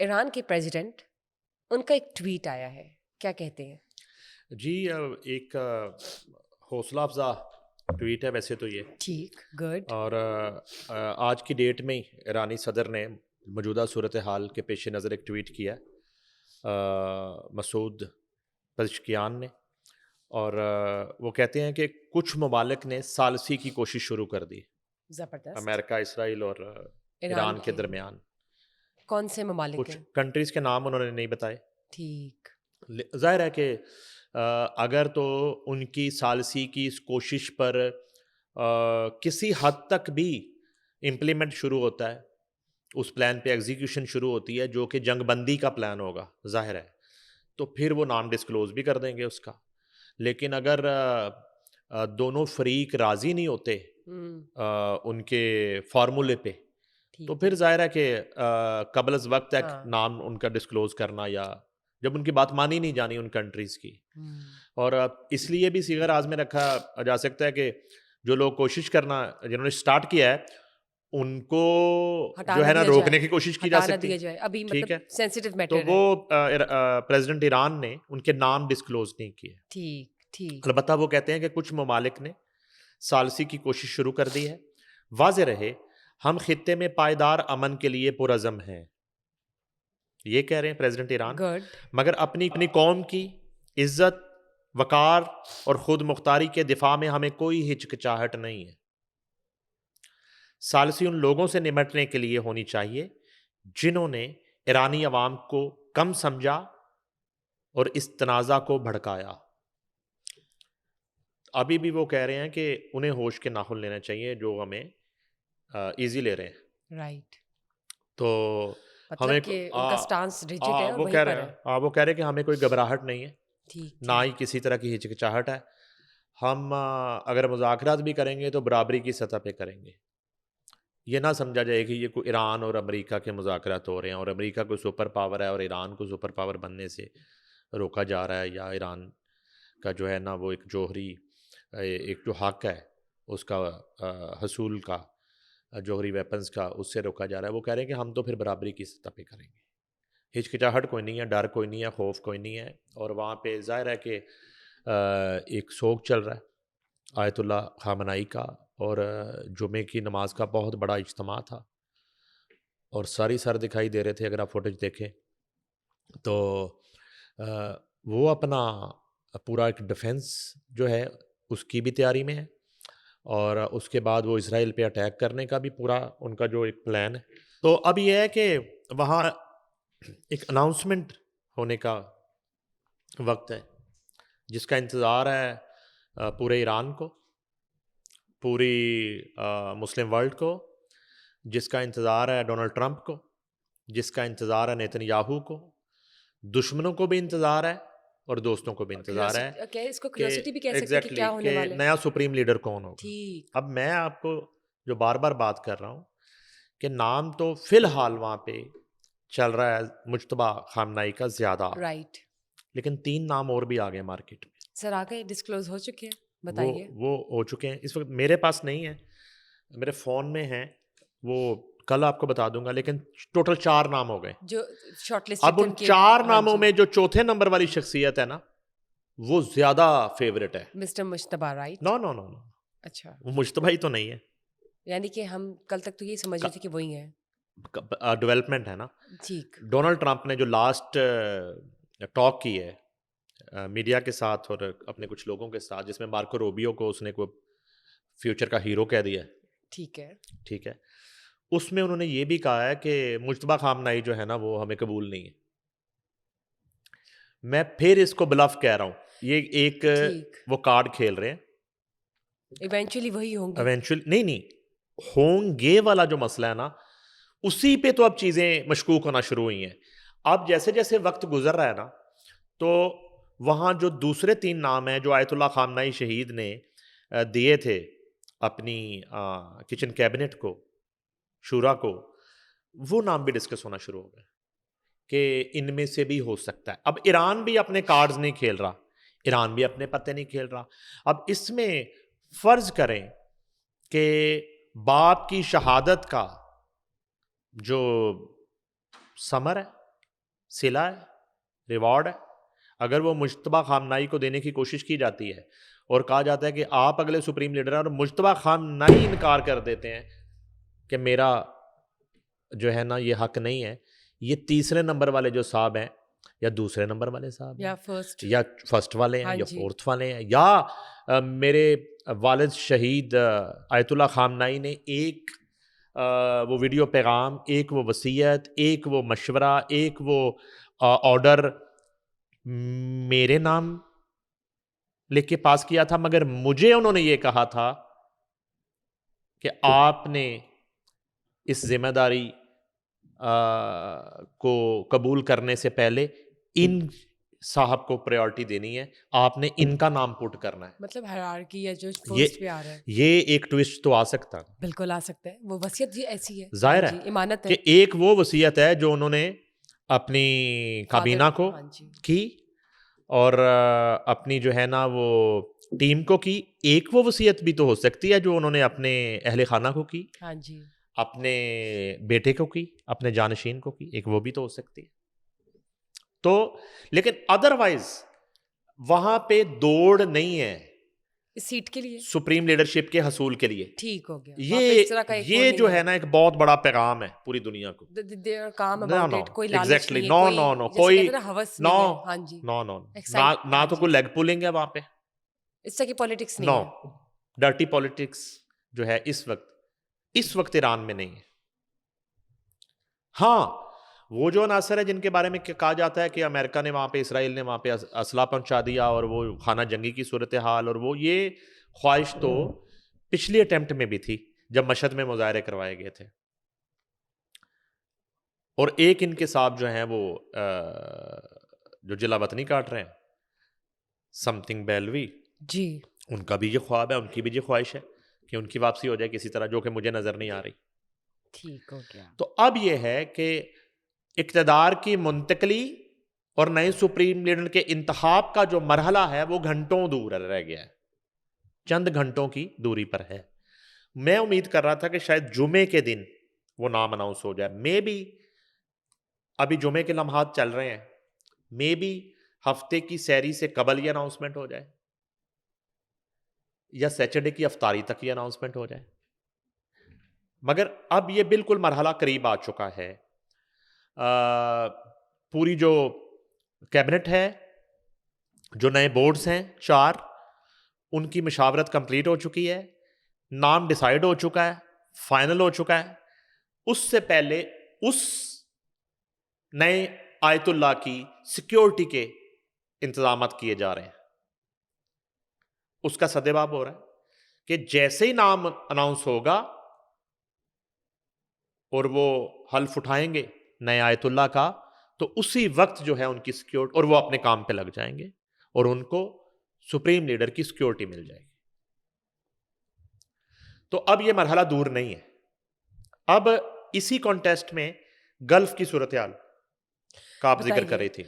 ایران کے پریزیڈنٹ، ان کا ایک ٹویٹ آیا ہے، کیا کہتے ہیں؟ جی ایک حوصلہ افزا ٹویٹ ہے ویسے تو یہ، ٹھیک، گڈ. اور آج کی ڈیٹ میں ایرانی صدر نے موجودہ صورتحال کے پیش نظر ایک ٹویٹ کیا مسعود پزشکیان نے، اور وہ کہتے ہیں کہ کچھ ممالک نے ثالثی کی کوشش شروع کر دی، زبردست. امریکہ، اسرائیل اور ایران کے درمیان. کون سے ممالک کچھ ہیں؟ کنٹریز کے نام انہوں نے نہیں بتائے. ٹھیک. ظاہر ہے کہ اگر تو ان کی ثالثی کی اس کوشش پر کسی حد تک بھی امپلیمنٹ شروع ہوتا ہے، اس پلان پہ ایگزیکیوشن شروع ہوتی ہے جو کہ جنگ بندی کا پلان ہوگا، ظاہر ہے تو پھر وہ نام ڈسکلوز بھی کر دیں گے اس کا. لیکن اگر دونوں فریق راضی نہیں ہوتے ان کے فارمولے پہ، تو پھر ظاہر ہے کہ قبل از وقت تک نام ان کا ڈسکلوز کرنا، یا جب ان کی بات مانی نہیں جانی ان کنٹریز کی. اور اس لیے بھی صیغہ راز میں رکھا جا سکتا ہے کہ جو لوگ کوشش کرنا، جنہوں نے سٹارٹ کیا ہے، ان کو جو ہے نا روکنے کی کوشش کی جا سکتی ہے. ٹھیک ہے، تو وہ پریزیڈنٹ ایران نے ان کے نام ڈسکلوز نہیں کیے. ٹھیک. البتہ وہ کہتے ہیں کہ کچھ ممالک نے ثالثی کی کوشش شروع کر دی ہے. واضح رہے ہم خطے میں پائیدار امن کے لیے پرعزم ہیں، یہ کہہ رہے ہیں پریزیڈنٹ ایران، مگر اپنی قوم کی عزت، وقار اور خود مختاری کے دفاع میں ہمیں کوئی ہچکچاہٹ نہیں ہے. ثالثی ان لوگوں سے نمٹنے کے لیے ہونی چاہیے جنہوں نے ایرانی عوام کو کم سمجھا اور اس تنازع کو بھڑکایا. ابھی بھی وہ کہہ رہے ہیں کہ انہیں ہوش کے ناخن لینا چاہیے جو ہمیں ایزی لے رہے ہیں. رائٹ. تو ہمیں وہ کہہ رہے ہیں کہ ہمیں کوئی گھبراہٹ نہیں ہے، نہ ہی کسی طرح کی ہچکچاہٹ ہے. ہم اگر مذاکرات بھی کریں گے تو برابری کی سطح پہ کریں گے. یہ نہ سمجھا جائے کہ یہ کوئی ایران اور امریکہ کے مذاکرات ہو رہے ہیں اور امریکہ کوئی سپر پاور ہے اور ایران کو سپر پاور بننے سے روکا جا رہا ہے، یا ایران کا جو ہے نا وہ ایک جوہری ایک جو حق ہے اس کا حصول کا، جوہری ویپنز کا، اس سے روکا جا رہا ہے. وہ کہہ رہے ہیں کہ ہم تو پھر برابری کی سطح پہ کریں گے. ہچکچاہٹ کوئی نہیں ہے، ڈر کوئی نہیں ہے، خوف کوئی نہیں ہے. اور وہاں پہ ظاہر ہے کہ ایک سوگ چل رہا ہے آیت اللہ خامنائی کا، اور جمعے کی نماز کا بہت بڑا اجتماع تھا اور ساری سر دکھائی دے رہے تھے. اگر آپ فوٹیج دیکھیں تو وہ اپنا پورا ایک ڈیفنس جو ہے اس کی بھی تیاری میں ہے، اور اس کے بعد وہ اسرائیل پہ اٹیک کرنے کا بھی پورا ان کا جو ایک پلان ہے. تو اب یہ ہے کہ وہاں ایک اناؤنسمنٹ ہونے کا وقت ہے جس کا انتظار ہے پورے ایران کو، پوری مسلم ورلڈ کو، جس کا انتظار ہے ڈونلڈ ٹرمپ کو، جس کا انتظار ہے نیتن یاہو کو. دشمنوں کو بھی انتظار ہے اور دوستوں کو بھی انتظار ہے کہ نیا سپریم لیڈر کون ہوگا. اب میں آپ کو جو بار بار بات کر رہا ہوں کہ نام تو فی الحال وہاں پہ چل رہا ہے مجتبیٰ خامنائی کا زیادہ، رائٹ، لیکن 3 نام اور بھی آ گئے مارکیٹ میں. سر آگے ڈسکلوز ہو چکے ہیں، بتائیے. وہ ہو چکے ہیں، اس وقت میرے پاس نہیں ہے، میرے فون میں ہیں، وہ کل آپ کو بتا دوں گا. لیکن ٹوٹل 4 نام ہو گئے جو شارٹ لسٹ. اب ان 4 ناموں میں جو چوتھے نمبر والی شخصیت ہے نا وہ زیادہ فیوریٹ ہے. Mister Mujtaba, right? No no no no, اچھا، وہ مجتبیٰ ہی تو نہیں ہے. یعنی کہ ہم کل تک تو یہ سمجھ رہے تھے کہ وہی ہیں. ڈیولپمنٹ ہے نا. ٹھیک. ڈونلڈ ٹرمپ نے جو لاسٹ ٹاک کی ہے میڈیا کے ساتھ اور اپنے کچھ لوگوں کے ساتھ، جس میں مارکو روبیو کو اس نے کوئی فیوچر کا ہیرو کہہ دیا. ٹھیک ہے، ٹھیک ہے. اس میں انہوں نے یہ بھی کہا ہے کہ مجتبیٰ خامنائی جو ہے نا وہ ہمیں قبول نہیں ہے. میں پھر اس کو بلف کہہ رہا ہوں، یہ ایک وہ کارڈ کھیل رہے ہیں. ایونچولی وہی ہوں گے، ایونچولی نہیں ہوں گے والا جو مسئلہ ہے نا اسی پہ تو اب چیزیں مشکوک ہونا شروع ہوئی ہیں. اب جیسے جیسے وقت گزر رہا ہے نا تو وہاں جو دوسرے 3 نام ہیں جو آیت اللہ خامنائی شہید نے دیے تھے اپنی کچن کیبنٹ کو، شورا کو، وہ نام بھی ڈسکس ہونا شروع ہو گئے کہ ان میں سے بھی ہو سکتا ہے. اب ایران بھی اپنے کارڈز نہیں کھیل رہا، ایران بھی اپنے پتے نہیں کھیل رہا. اب اس میں فرض کریں کہ باپ کی شہادت کا جو ثمر ہے صلہ ہے, ریوارڈ ہے. اگر وہ مجتبیٰ خامنائی کو دینے کی کوشش کی جاتی ہے اور کہا جاتا ہے کہ آپ اگلے سپریم لیڈر ہیں, اور مجتبیٰ خامنائی انکار کر دیتے ہیں کہ میرا جو ہے نا یہ حق نہیں ہے, یہ تیسرے نمبر والے جو صاحب ہیں یا دوسرے نمبر والے صاحب ہیں یا فرسٹ والے ہیں یا فورتھ والے ہیں, یا میرے والد شہید آیت اللہ خامنائی نے ایک وہ ویڈیو پیغام, ایک وہ وصیت, ایک وہ مشورہ, ایک وہ آرڈر میرے نام لکھ کے پاس کیا تھا, مگر مجھے انہوں نے یہ کہا تھا کہ آپ نے اس ذمہ داری کو قبول کرنے سے پہلے ان صاحب کو پریورٹی دینی ہے, آپ نے ان کا نام پٹ کرنا ہے. مطلب ہیرارکی ہے جو فرسٹ پہ آ رہا ہے. یہ ایک ٹوسٹ تو آ سکتا ہے, بالکل آ سکتا ہے. وہ وصیت جی ایسی ہے, ظاہر ہے امانت ہے کہ ایک وہ وصیت ہے جو انہوں نے اپنی کابینہ کو کی اور اپنی جو ہے نا وہ ٹیم کو کی. ایک وہ وصیت بھی تو ہو سکتی ہے جو انہوں نے اپنے اہل خانہ کو کی, ہاں جی, اپنے بیٹے کو کی, اپنے جانشین کو کی, ایک وہ بھی تو ہو سکتی ہے. تو لیکن ادروائز وہاں پہ دوڑ نہیں ہے اس سیٹ کے لیے, سپریم لیڈرشپ کے حصول کے لیے. ٹھیک ہو گیا. یہ جو ہے نا ایک بہت بڑا پیغام ہے پوری دنیا کو. ایگزیکٹلی, نو نو نو, کوئی نہ تو کوئی لیگ پولنگ ہے وہاں پہ, اس طرح کی پالیٹکس نہیں ہے. ڈرٹی پالیٹکس جو ہے اس وقت ایران میں نہیں ہے. ہاں وہ جو عناصر ہے جن کے بارے میں کہا جاتا ہے کہ امریکہ نے وہاں پہ, اسرائیل نے وہاں پہ اسلحہ پہنچا دیا اور وہ خانہ جنگی کی صورتحال, اور وہ یہ خواہش تو پچھلی اٹیمپٹ میں بھی تھی جب مشہد میں مظاہرے کروائے گئے تھے. اور ایک ان کے صاحب جو ہیں وہ جو جلا وطنی کاٹ رہے ہیں, سم تھنگ بیلوی جی, ان کا بھی یہ خواب ہے, ان کی بھی یہ خواہش ہے کہ ان کی واپسی ہو جائے کسی طرح, جو کہ مجھے نظر نہیں آ رہی. ٹھیک ہو گیا. تو اب یہ ہے کہ اقتدار کی منتقلی اور نئے سپریم لیڈر کے انتخاب کا جو مرحلہ ہے وہ گھنٹوں دور رہ گیا ہے, چند گھنٹوں کی دوری پر ہے. میں امید کر رہا تھا کہ شاید جمعے کے دن وہ نام اناؤنس ہو جائے, مے بی ابھی جمعے کے لمحات چل رہے ہیں, مے بی ہفتے کی سیری سے قبل یہ اناؤنسمنٹ ہو جائے یا سیٹرڈے کی افطاری تک یہ اناؤنسمنٹ ہو جائے. مگر اب یہ بالکل مرحلہ قریب آ چکا ہے. پوری جو کیبنٹ ہے, جو نئے بورڈز ہیں 4, ان کی مشاورت کمپلیٹ ہو چکی ہے, نام ڈیسائیڈ ہو چکا ہے, فائنل ہو چکا ہے. اس سے پہلے اس نئے آیت اللہ کی سیکیورٹی کے انتظامات کیے جا رہے ہیں. اس کا سدباب ہو رہا ہے کہ جیسے ہی نام اناؤنس ہوگا اور وہ حلف اٹھائیں گے نئے آیت اللہ کا, تو اسی وقت جو ہے ان کی سیکیورٹی, اور وہ اپنے کام پہ لگ جائیں گے اور ان کو سپریم لیڈر کی سیکیورٹی مل جائے گی. تو اب یہ مرحلہ دور نہیں ہے. اب اسی کانٹیسٹ میں گلف کی صورتحال کا آپ ذکر کر رہی تھی.